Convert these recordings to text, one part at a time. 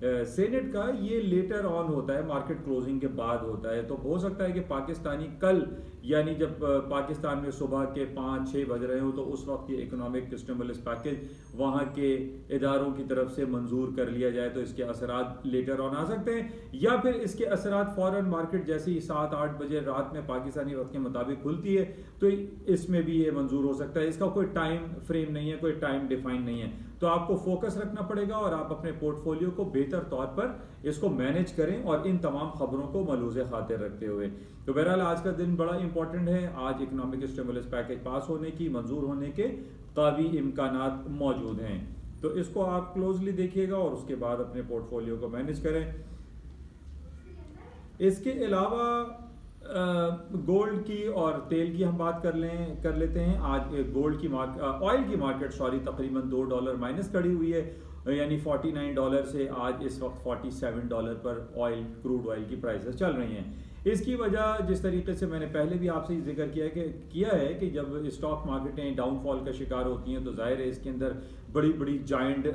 Saint کا یہ later on ہوتا ہے، مارکیٹ کلوزنگ کے بعد ہوتا ہے، تو ہو سکتا ہے کہ پاکستانی کل یعنی جب پاکستان میں صبح کے 5-6 بج رہے ہوں تو اس وقت یہ اکنامک اسٹیمولس پیکج وہاں کے اداروں کی طرف سے منظور کر لیا جائے، تو اس کے اثرات لیٹر آن آ سکتے ہیں، یا پھر اس کے اثرات فوراً مارکیٹ جیسے ہی 7-8 بجے رات میں پاکستانی وقت کے مطابق کھلتی ہے تو اس میں بھی یہ منظور ہو سکتا ہے۔ اس کا کوئی ٹائم فریم نہیں ہے، کوئی ٹائم ڈیفائن نہیں ہے، تو آپ کو فوکس رکھنا پڑے گا اور آپ اپنے پورٹ فولیو کو بہتر طور پر اس کو مینج کریں اور ان تمام خبروں کو ملحوظ خاطر رکھتے ہوئے۔ تو بہرحال آج کا دن بڑا امپورٹنٹ ہے، آج اکنامک اسٹیمولس پیکج پاس ہونے کی، منظور ہونے کے قوی امکانات موجود ہیں، تو اس کو آپ کلوزلی دیکھیے گا اور اس کے بعد اپنے پورٹ فولیو کو مینج کریں۔ اس کے علاوہ گولڈ کی اور تیل کی ہم بات کر لیتے ہیں۔ آج گولڈ کی آئل کی مارکیٹ تقریباً $2 مائنس کھڑی ہوئی ہے، یعنی $49 سے آج اس وقت $47 پر کروڈ آئل کی پرائسز چل رہی ہیں۔ اس کی وجہ جس طریقے سے میں نے پہلے بھی آپ سے ذکر کیا ہے کہ جب اسٹاک مارکیٹیں ڈاؤن فال کا شکار ہوتی ہیں تو ظاہر ہے اس کے اندر بڑی بڑی جائنٹ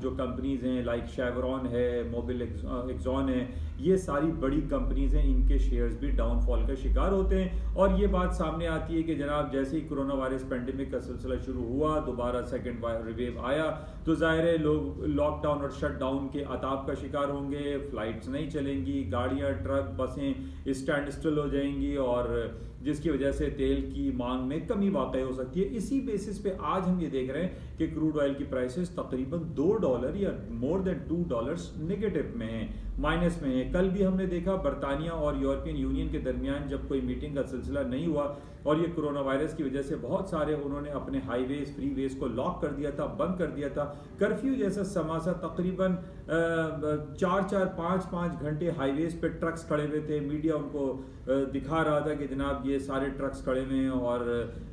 جو کمپنیز ہیں لائک شیورون ہے، موبل ایکزون ہے، یہ ساری بڑی کمپنیز ہیں، ان کے شیئرز بھی ڈاؤن فال کا شکار ہوتے ہیں، اور یہ بات سامنے آتی ہے کہ جناب جیسے ہی کرونا وائرس پینڈیمک کا سلسلہ شروع ہوا، دوبارہ سیکنڈ ویو آیا، تو ظاہر ہے لوگ لاک ڈاؤن اور شٹ ڈاؤن کے عذاب کا شکار ہوں گے، فلائٹس نہیں چلیں گی، گاڑیاں ٹرک بسیں اسٹینڈ اسٹل ہو جائیں گی، اور جس کی وجہ سے تیل کی مانگ میں کمی واقع ہو سکتی ہے۔ اسی بیسس پہ آج ہم یہ دیکھ رہے ہیں کہ کروڈ آئل کی پرائسز تقریباً $2 یا مور دین $2 نیگیٹو میں ہیں، مائنس میں ہیں۔ کل بھی ہم نے دیکھا برطانیہ اور یورپین یونین کے درمیان جب کوئی میٹنگ کا سلسلہ نہیں ہوا اور یہ کرونا وائرس کی وجہ سے بہت سارے انہوں نے اپنے ہائی ویز فری ویز کو لاک کر دیا تھا، بند کر دیا تھا، کرفیو جیسا سماسا تقریباً 4-5 گھنٹے ہائی ویز پہ ٹرکس کھڑے ہوئے تھے، میڈیا ان کو دکھا رہا تھا کہ جناب یہ سارے ٹرکس کھڑے ہوئے ہیں اور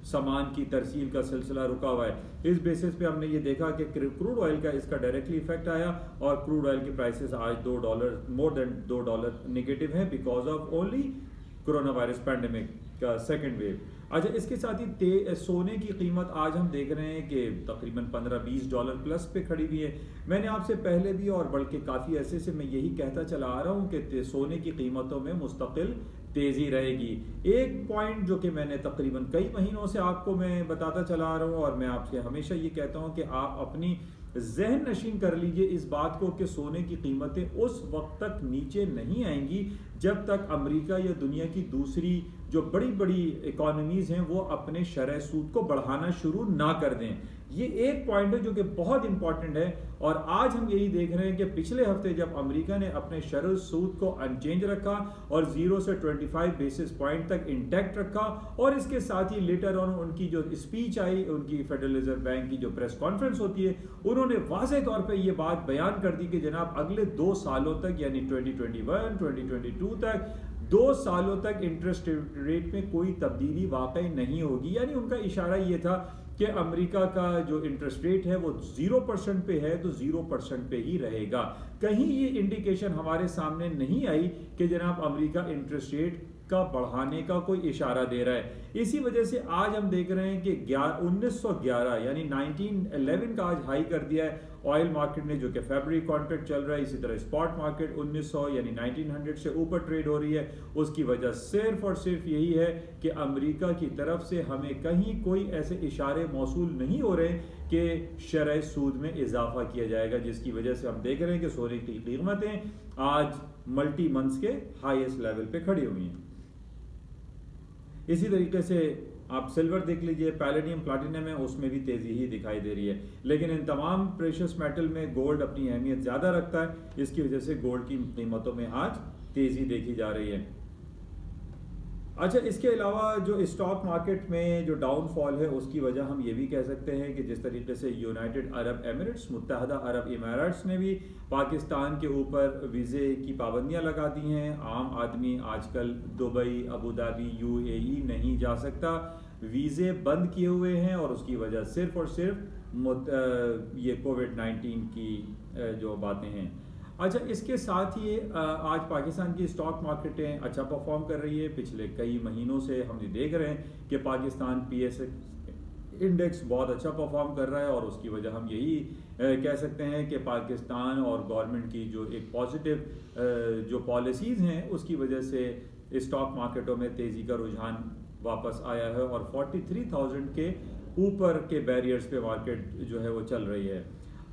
سامان کی ترسیل کا سلسلہ رکا ہوا ہے۔ اس بیسس پہ ہم نے یہ دیکھا کہ کروڈ آئل کا اس کا ڈائریکٹلی ایفیکٹ آیا اور کروڈ آئل کی پرائسز آج $2 مور دین $2 نیگیٹو ہیں because of only corona virus pandemic کا سیکنڈ ویو۔ اچھا، اس کے ساتھ ہی سونے کی قیمت آج ہم دیکھ رہے ہیں کہ تقریباً $15-20 پلس پہ کھڑی ہوئی ہے۔ میں نے آپ سے پہلے بھی اور بلکہ کافی عرصے سے میں یہی کہتا چلا آ رہا ہوں کہ سونے کی قیمتوں میں مستقل تیزی رہے گی۔ ایک پوائنٹ جو کہ میں نے تقریباً کئی مہینوں سے آپ کو میں بتاتا چلا آ رہا ہوں اور میں آپ سے ہمیشہ یہ کہتا ہوں کہ آپ اپنی ذہن نشین کر لیجئے اس بات کو کہ سونے کی قیمتیں اس وقت تک نیچے نہیں آئیں گی جب تک امریکہ یا دنیا کی دوسری جو بڑی بڑی اکانومیز ہیں وہ اپنے شرح سود کو بڑھانا شروع نہ کر دیں۔ یہ ایک پوائنٹ ہے جو کہ بہت امپورٹنٹ ہے، اور آج ہم یہی دیکھ رہے ہیں کہ پچھلے ہفتے جب امریکہ نے اپنے شرح سود کو انچینج رکھا اور 0 سے 25 بیسس پوائنٹ تک انٹیکٹ رکھا، اور اس کے ساتھ ہی لیٹر آن ان کی جو اسپیچ آئی، ان کی فیڈرل ریزرو بینک کی جو پریس کانفرنس ہوتی ہے، انہوں نے واضح طور پہ یہ بات بیان کر دی کہ جناب اگلے 2 سالوں تک یعنی 2021 2022 تک 2 سالوں تک انٹرسٹ ریٹ میں کوئی تبدیلی واقع نہیں ہوگی۔ یعنی ان کا اشارہ یہ تھا کہ امریکہ کا جو انٹرسٹ ریٹ ہے وہ 0% پہ ہے تو 0% پہ ہی رہے گا۔ کہیں یہ انڈیکیشن ہمارے سامنے نہیں آئی کہ جناب امریکہ انٹرسٹ ریٹ کا بڑھانے کا کوئی اشارہ دے رہا ہے۔ اسی وجہ سے آج ہم دیکھ رہے ہیں کہ 1911 یعنی 1911 کا آج ہائی کر دیا ہے آئل مارکیٹ نے، جو کہ فیبرری کانٹریکٹ چل رہا ہے۔ اسی طرح اسپاٹ مارکیٹ 1900 یعنی 1900 سے اوپر ٹریڈ ہو رہی ہے۔ اس کی وجہ صرف اور صرف یہی ہے کہ امریکہ کی طرف سے ہمیں کہیں کوئی ایسے اشارے موصول نہیں ہو رہے کہ شرح سود میں اضافہ کیا جائے گا، جس کی وجہ سے ہم دیکھ رہے ہیں کہ سونے کی قیمتیں آج ملٹی منتھس کے ہائیسٹ لیول پہ کھڑی ہوئی ہیں۔ اسی طریقے سے آپ سلور دیکھ لیجئے، پیلیڈیم پلاٹینم ہے، اس میں بھی تیزی ہی دکھائی دے رہی ہے، لیکن ان تمام پریشس میٹل میں گولڈ اپنی اہمیت زیادہ رکھتا ہے، اس کی وجہ سے گولڈ کی قیمتوں میں آج تیزی دیکھی جا رہی ہے۔ اچھا، اس کے علاوہ جو اسٹاک مارکیٹ میں جو ڈاؤن فال ہے اس کی وجہ ہم یہ بھی کہہ سکتے ہیں کہ جس طریقے سے یونائٹڈ عرب ایمریٹس متحدہ عرب اماراتس نے بھی پاکستان کے اوپر ویزے کی پابندیاں لگا دی ہیں۔ عام آدمی آج کل دبئی، ابوظہبی، UAE نہیں جا سکتا، ویزے بند کیے ہوئے ہیں، اور اس کی وجہ صرف اور صرف یہ کووڈ-19 کی جو باتیں ہیں۔ اچھا، اس کے ساتھ ہی آج پاکستان کی اسٹاک مارکیٹیں اچھا پرفارم کر رہی ہے۔ پچھلے کئی مہینوں سے ہم یہ دیکھ رہے ہیں کہ پاکستان PSX انڈیکس بہت اچھا پرفارم کر رہا ہے، اور اس کی وجہ ہم یہی کہہ سکتے ہیں کہ پاکستان اور گورنمنٹ کی جو ایک پازیٹیو جو پالیسیز ہیں اس کی وجہ سے اسٹاک مارکیٹوں میں تیزی کا رجحان واپس آیا ہے اور 43,000 کے اوپر کے بیریئرز پہ مارکیٹ جو ہے وہ چل رہی ہے.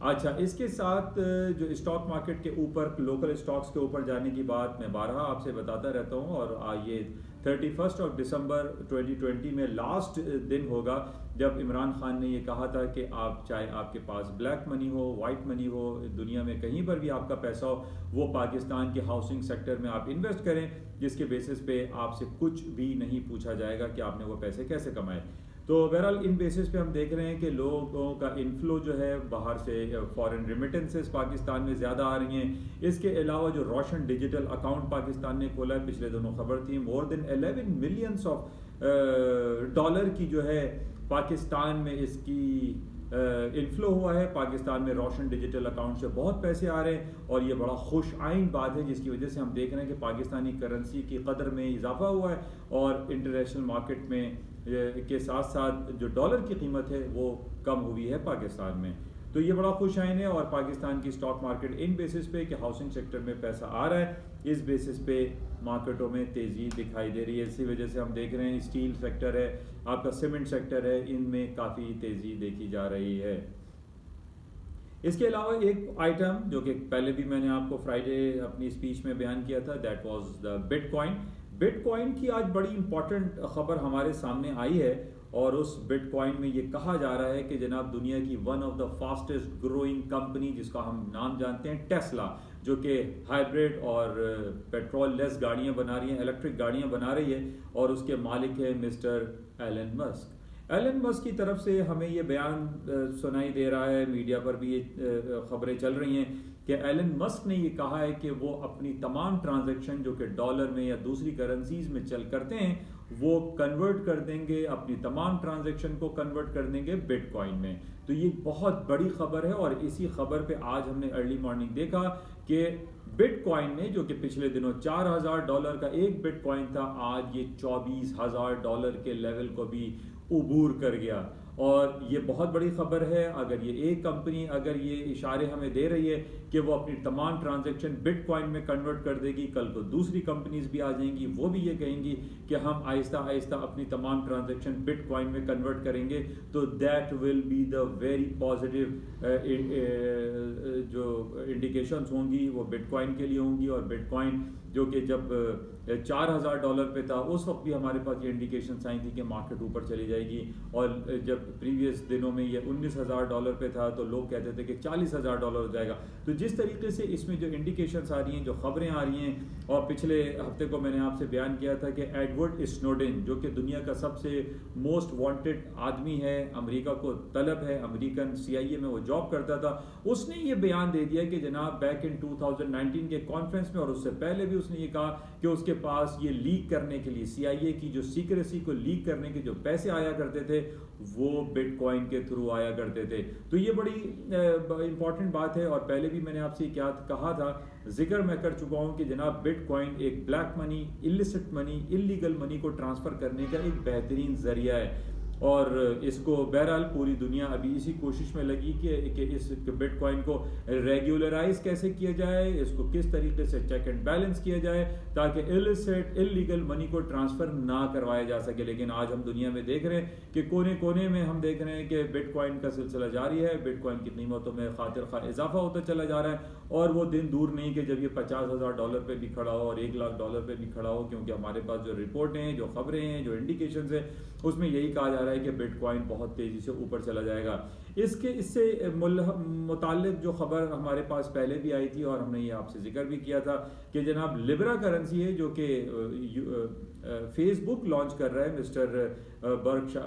اچھا، اس کے ساتھ جو اسٹاک مارکیٹ کے اوپر لوکل اسٹاکس کے اوپر جانے کی بات میں بارہا آپ سے بتاتا رہتا ہوں، اور یہ 31 دسمبر 2020 میں لاسٹ دن ہوگا جب عمران خان نے یہ کہا تھا کہ آپ چاہے آپ کے پاس بلیک منی ہو، وائٹ منی ہو، دنیا میں کہیں پر بھی آپ کا پیسہ ہو، وہ پاکستان کے ہاؤسنگ سیکٹر میں آپ انویسٹ کریں، جس کے بیسس پہ آپ سے کچھ بھی نہیں پوچھا جائے گا کہ آپ نے وہ پیسے کیسے کمائے. تو بہرحال ان بیسس پہ ہم دیکھ رہے ہیں کہ لوگوں کا انفلو جو ہے باہر سے فارن ریمیٹنسز پاکستان میں زیادہ آ رہی ہیں. اس کے علاوہ جو روشن ڈیجیٹل اکاؤنٹ پاکستان نے کھولا ہے، پچھلے دنوں خبر تھی مور دین 11 ملینس آف ڈالر کی جو ہے پاکستان میں اس کی انفلو ہوا ہے. پاکستان میں روشن ڈیجیٹل اکاؤنٹ سے بہت پیسے آ رہے ہیں اور یہ بڑا خوش آئند بات ہے، جس کی وجہ سے ہم دیکھ رہے ہیں کہ پاکستانی کرنسی کی قدر میں اضافہ ہوا ہے اور انٹرنیشنل مارکیٹ میں کے ساتھ ساتھ جو ڈالر کی قیمت ہے وہ کم ہوئی ہے پاکستان میں. تو یہ بڑا خوش آئین ہے اور پاکستان کی اسٹاک مارکیٹ ان بیسس پہ کہ ہاؤسنگ سیکٹر میں پیسہ آ رہا ہے، اس بیسس پہ مارکیٹوں میں تیزی دکھائی دے رہی ہے. اسی وجہ سے ہم دیکھ رہے ہیں اسٹیل سیکٹر ہے، آپ کا سیمنٹ سیکٹر ہے، ان میں کافی تیزی دیکھی جا رہی ہے. اس کے علاوہ ایک آئٹم جو کہ پہلے بھی میں نے آپ کو فرائیڈے اپنی اسپیچ میں بیان کیا تھا، that was the but coin. But coin کی آج بڑی امپورٹنٹ خبر ہمارے سامنے آئی ہے اور اس بٹ کوائن میں یہ کہا جا رہا ہے کہ جناب دنیا کی one of the fastest growing company جس کا ہم نام جانتے ہیں ٹیسلا، جو کہ ہائیبریڈ اور پیٹرول لیس گاڑیاں بنا رہی ہیں، الیکٹرک گاڑیاں بنا رہی ہے، اور اس کے مالک ہے مسٹر ایلن مسک. ایلن مسک کی طرف سے ہمیں یہ بیان سنائی دے رہا ہے، میڈیا پر بھی یہ خبریں چل رہی ہیں کہ ایلن مسک نے یہ کہا ہے کہ وہ اپنی تمام ٹرانزیکشن جو کہ ڈالر میں یا دوسری کرنسیز میں چل کرتے ہیں وہ کنورٹ کر دیں گے، اپنی تمام ٹرانزیکشن کو کنورٹ کر دیں گے بٹ کوائن میں. تو یہ بہت بڑی خبر ہے اور اسی خبر پہ آج ہم نے ارلی مارننگ دیکھا کہ بٹ کوائن نے، جو کہ پچھلے دنوں $4,000 کا ایک بٹ کوائن تھا، آج یہ $24,000 کے لیول کو بھی عبور کر گیا. اور یہ بہت بڑی خبر ہے. اگر یہ ایک کمپنی اگر یہ اشارے ہمیں دے رہی ہے کہ وہ اپنی تمام ٹرانزیکشن بٹ کوائن میں کنورٹ کر دے گی، کل کو دوسری کمپنیز بھی آ جائیں گی، وہ بھی یہ کہیں گی کہ ہم آہستہ آہستہ اپنی تمام ٹرانزیکشن بٹ کوائن میں کنورٹ کریں گے. تو that will be the very positive جو انڈیکیشنز ہوں گی وہ بٹ کوائن کے لیے ہوں گی. اور بٹ کوائن جو کہ جب $4,000 پہ تھا اس وقت بھی ہمارے پاس یہ انڈیکیشنز آئی تھی کہ مارکیٹ اوپر چلی جائے گی، اور جب پریویس دنوں میں یہ $19,000 پہ تھا تو لوگ کہتے تھے کہ $40,000 ہو جائے گا. تو جس طریقے سے اس میں جو انڈیکیشنز آ رہی ہیں، جو خبریں آ رہی ہیں، اور پچھلے ہفتے کو میں نے آپ سے بیان کیا تھا کہ ایڈورڈ اسنوڈن جو کہ دنیا کا سب سے موسٹ وانٹڈ آدمی ہے، امریکہ کو طلب ہے، امریکن CIA میں وہ جاب کرتا تھا، اس نے یہ بیان دے دیا کہ جناب بیک ان 2019 کے کانفرنس میں اور اس سے پہلے بھی اس نے یہ کہا کہ اس کے پاس یہ لیک کرنے کے لیے CIA کی جو سیکریسی کو لیک کرنے کے جو پیسے آیا کرتے تھے وہ بٹ کوائن کے تھرو آیا کرتے تھے. تو یہ بڑی امپورٹنٹ بات ہے. اور پہلے بھی میں نے آپ سے کیا کہا تھا، ذکر میں کر چکا ہوں کہ جناب بٹ کوائن ایک بلیک منی، السٹ منی، انلیگل منی کو ٹرانسفر کرنے کا ایک بہترین ذریعہ ہے. اور اس کو بہرحال پوری دنیا ابھی اسی کوشش میں لگی کہ اس بٹ کوائن کو ریگولرائز کیسے کیا جائے، اس کو کس طریقے سے چیک اینڈ بیلنس کیا جائے تاکہ السٹ انلیگل منی کو ٹرانسفر نہ کروایا جا سکے. لیکن آج ہم دنیا میں دیکھ رہے ہیں کہ کونے کونے میں ہم دیکھ رہے ہیں کہ بٹ کوائن کا سلسلہ جاری ہے، بٹ کوائن کی قیمتوں میں خاطر خواہ اضافہ ہوتا چلا جا رہا ہے، اور وہ دن دور نہیں کہ جب یہ $50,000 پہ بھی کھڑا ہو اور $1,00,000 پہ بھی کھڑا ہو. کیونکہ ہمارے پاس جو رپورٹیں ہیں، جو خبریں ہیں، جو انڈیکیشنز ہیں، اس میں یہی کہا جا رہا ہے کہ بٹ کوائن بہت تیزی سے اوپر چلا جائے گا. اس سے متعلق جو خبر ہمارے پاس پہلے بھی آئی تھی اور ہم نے یہ آپ سے ذکر بھی کیا تھا کہ جناب لیبرا کرنسی ہے جو کہ فیس بک لانچ کر رہا ہے مسٹر برک،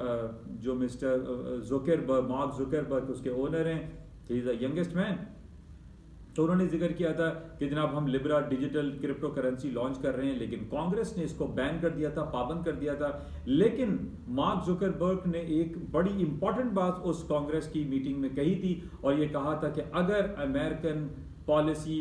جو مسٹر مارک زکربرگ اس کے اونر ہیں، ہی از دی ینگسٹ مین. تو انہوں نے ذکر کیا تھا کہ جناب ہم لیبرا ڈیجیٹل کرپٹو کرنسی لانچ کر رہے ہیں، لیکن کانگریس نے اس کو بین کر دیا تھا، پابند کر دیا تھا. لیکن مارک زکربرگ نے ایک بڑی امپورٹنٹ بات اس کانگریس کی میٹنگ میں کہی تھی اور یہ کہا تھا کہ اگر امریکن پالیسی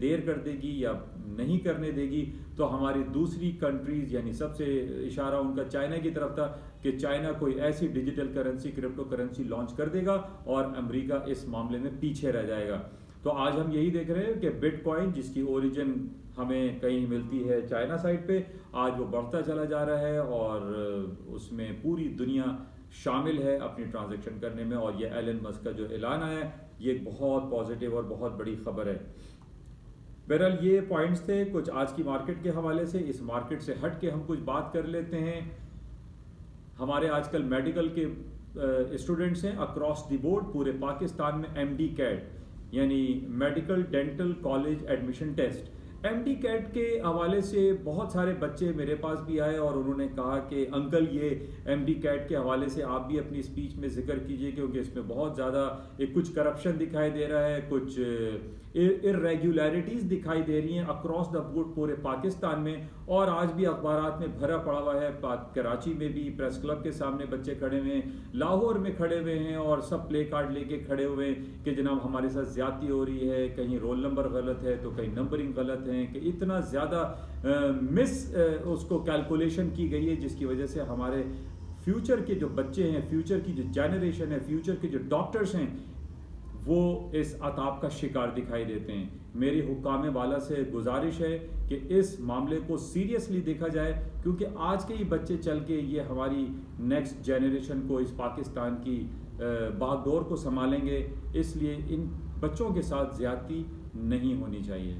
دیر کر دے گی یا نہیں کرنے دے گی تو ہماری دوسری کنٹریز یعنی سب سے اشارہ ان کا چائنا کی طرف تھا کہ چائنا کوئی ایسی digital currency crypto currency launch کر دے گا اور امریکہ اس معاملے میں پیچھے رہ جائے گا. تو آج ہم یہی دیکھ رہے ہیں کہ بٹ کوائن جس کی اوریجن ہمیں کہیں ملتی ہے چائنا سائٹ پہ آج وہ بڑھتا چلا جا رہا ہے اور اس میں پوری دنیا شامل ہے اپنی ٹرانزیکشن کرنے میں. اور یہ ایلن مسک کا جو اعلان آیا ہے یہ ایک بہت پازیٹیو اور بہت بڑی خبر ہے. بہرحال یہ پوائنٹس تھے کچھ آج کی مارکیٹ کے حوالے سے. اس مارکیٹ سے ہٹ کے ہم کچھ بات کر لیتے ہیں. ہمارے آج کل میڈیکل کے اسٹوڈنٹس ہیں اکراس دی بورڈ پورے پاکستان میں ایم ڈی کیٹ یعنی medical dental college admission test. M D CAT کے حوالے سے بہت سارے بچے میرے پاس بھی آئے اور انہوں نے کہا کہ انکل یہ ایم ڈی کیٹ کے حوالے سے آپ بھی اپنی اسپیچ میں ذکر کیجئے کیونکہ اس میں بہت زیادہ کچھ کرپشن دکھائی دے رہا ہے, کچھ irregularities دکھائی دے رہی ہیں اکراس دا بورڈ پورے پاکستان میں. اور آج بھی اخبارات میں بھرا پڑا ہوا ہے. کراچی میں بھی پریس کلب کے سامنے بچے کھڑے ہوئے ہیں, لاہور میں کھڑے ہوئے ہیں اور سب پلے کارڈ لے کے کھڑے ہوئے ہیں کہ جناب ہمارے ساتھ زیادتی ہو رہی ہے, کہیں رول نمبر غلط ہے تو کہیں نمبرنگ غلط ہے, کہ اتنا زیادہ اس کو کیلکولیشن کی گئی ہے جس کی وجہ سے ہمارے فیوچر کے جو بچے ہیں, فیوچر کی جو جنریشن ہے, فیوچر کے جو ڈاکٹرز ہیں وہ اس عطاب کا شکار دکھائی دیتے ہیں. میری حکام والا سے گزارش ہے کہ اس معاملے کو سیریسلی دیکھا جائے کیونکہ آج کے ہی بچے چل کے یہ ہماری نیکسٹ جنریشن کو اس پاکستان کی باغ ڈور کو سنبھالیں گے. اس لیے ان بچوں کے ساتھ زیادتی نہیں ہونی چاہیے.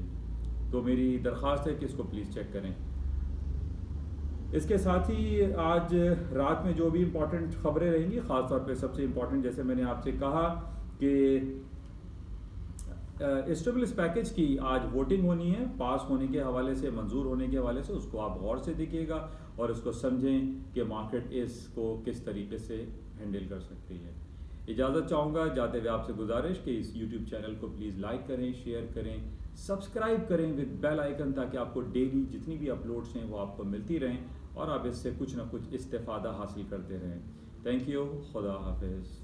تو میری درخواست ہے کہ اس کو پلیز چیک کریں. اس کے ساتھ ہی آج رات میں جو بھی امپورٹنٹ خبریں رہیں گی, خاص طور پہ سب سے امپورٹنٹ جیسے میں نے آپ سے کہا کہ اسٹیبلس پیکج کی آج ووٹنگ ہونی ہے. پاس ہونے کے حوالے سے, منظور ہونے کے حوالے سے اس کو آپ غور سے دیکھیے گا اور اس کو سمجھیں کہ مارکیٹ اس کو کس طریقے سے ہینڈل کر سکتی ہے. اجازت چاہوں گا جاتے ہوئے آپ سے گزارش کہ اس یوٹیوب چینل کو پلیز لائک کریں, شیئر کریں, سبسکرائب کریں ود بیل آئیکن تاکہ آپ کو ڈیلی جتنی بھی اپلوڈس ہیں وہ آپ کو ملتی رہیں اور آپ اس سے کچھ نہ کچھ استفادہ حاصل کرتے رہیں. Thank you. خدا حافظ.